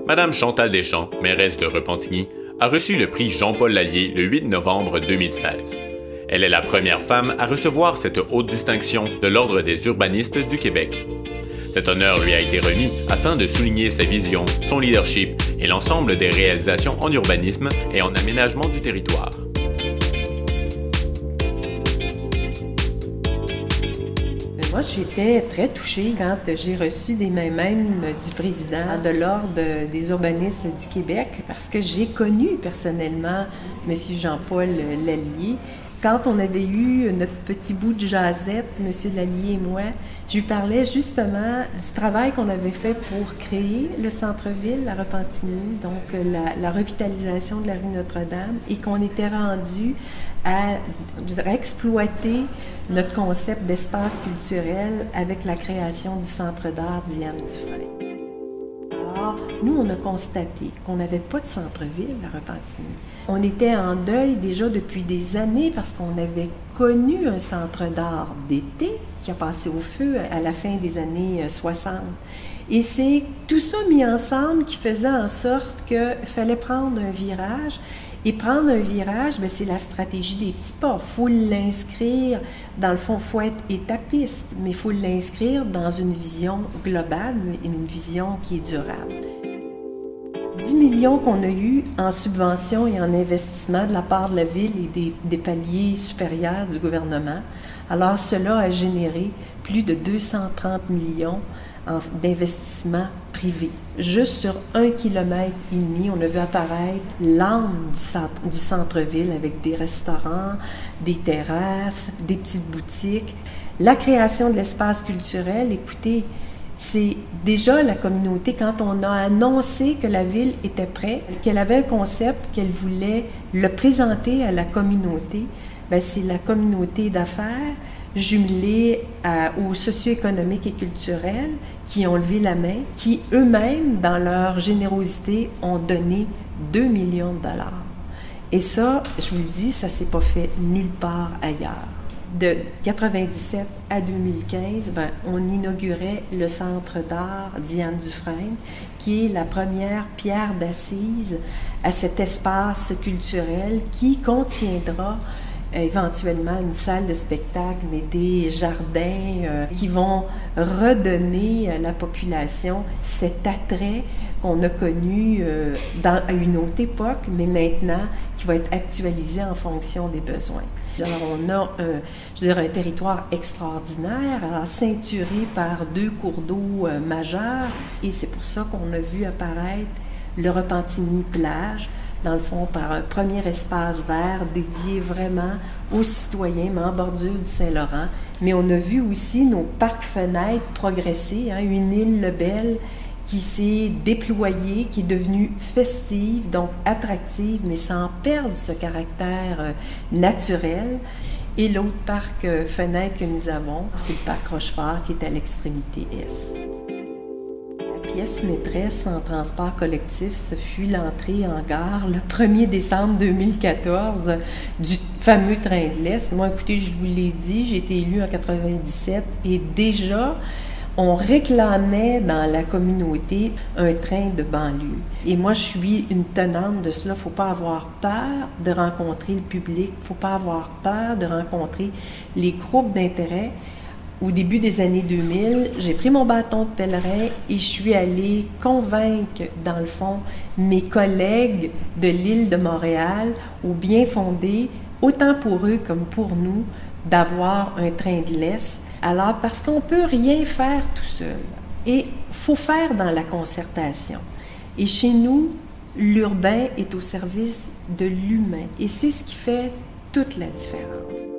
Madame Chantal Deschamps, mairesse de Repentigny, a reçu le prix Jean-Paul Lallier le 8 novembre 2016. Elle est la première femme à recevoir cette haute distinction de l'Ordre des urbanistes du Québec. Cet honneur lui a été remis afin de souligner sa vision, son leadership et l'ensemble des réalisations en urbanisme et en aménagement du territoire. Moi, j'étais très touchée quand j'ai reçu des mains même du président de l'Ordre des urbanistes du Québec parce que j'ai connu personnellement M. Jean-Paul Lallier. Quand on avait eu notre petit bout de jasette, M. Lallier et moi, je lui parlais justement du travail qu'on avait fait pour créer le centre-ville à Repentigny, donc la revitalisation de la rue Notre-Dame, et qu'on était rendu à exploiter notre concept d'espace culturel avec la création du Centre d'art Diane Dufresne. Alors, nous, on a constaté qu'on n'avait pas de centre-ville à Repentigny. On était en deuil déjà depuis des années parce qu'on avait connu un centre d'art d'été qui a passé au feu à la fin des années 60. Et c'est tout ça mis ensemble qui faisait en sorte qu'il fallait prendre un virage. Et prendre un virage, c'est la stratégie des petits pas. Il faut l'inscrire, dans le fond, il faut être étapiste, mais il faut l'inscrire dans une vision globale, une vision qui est durable. 10 millions qu'on a eu en subventions et en investissement de la part de la Ville et des paliers supérieurs du gouvernement. Alors, cela a généré plus de 230 millions d'investissements privés. Juste sur 1,5 km, on a vu apparaître l'âme du centre-ville avec des restaurants, des terrasses, des petites boutiques. La création de l'espace culturel, écoutez, c'est déjà la communauté, quand on a annoncé que la Ville était prête, qu'elle avait un concept, qu'elle voulait le présenter à la communauté, c'est la communauté d'affaires jumelée aux socio-économiques et culturels qui ont levé la main, qui eux-mêmes, dans leur générosité, ont donné 2 millions de dollars. Et ça, je vous le dis, ça ne s'est pas fait nulle part ailleurs. De 1997 à 2015, on inaugurait le Centre d'art Diane Dufresne, qui est la première pierre d'assise à cet espace culturel qui contiendra éventuellement une salle de spectacle, mais des jardins qui vont redonner à la population cet attrait qu'on a connu à une autre époque, mais maintenant qui va être actualisé en fonction des besoins. Alors, on a un territoire extraordinaire, alors ceinturé par 2 cours d'eau majeurs, et c'est pour ça qu'on a vu apparaître le Repentigny-Plage, dans le fond, par un premier espace vert dédié vraiment aux citoyens, mais en bordure du Saint-Laurent. Mais on a vu aussi nos parcs-fenêtres progresser, une île Lebel qui s'est déployée, qui est devenue festive, donc attractive, mais sans perdre ce caractère naturel. Et l'autre parc-fenêtre que nous avons, c'est le parc Rochefort qui est à l'extrémité est. La pièce maîtresse en transport collectif, ce fut l'entrée en gare le 1er décembre 2014 du fameux train de l'Est. Moi, écoutez, je vous l'ai dit, j'ai été élue en 97 et déjà, on réclamait dans la communauté un train de banlieue. Et moi, je suis une tenante de cela. Il ne faut pas avoir peur de rencontrer le public. Il ne faut pas avoir peur de rencontrer les groupes d'intérêt. Au début des années 2000, j'ai pris mon bâton de pèlerin et je suis allée convaincre, dans le fond, mes collègues de l'île de Montréal, au bien fondé, autant pour eux comme pour nous, d'avoir un train de l'Est. Alors, parce qu'on ne peut rien faire tout seul. Et il faut faire dans la concertation. Et chez nous, l'urbain est au service de l'humain. Et c'est ce qui fait toute la différence.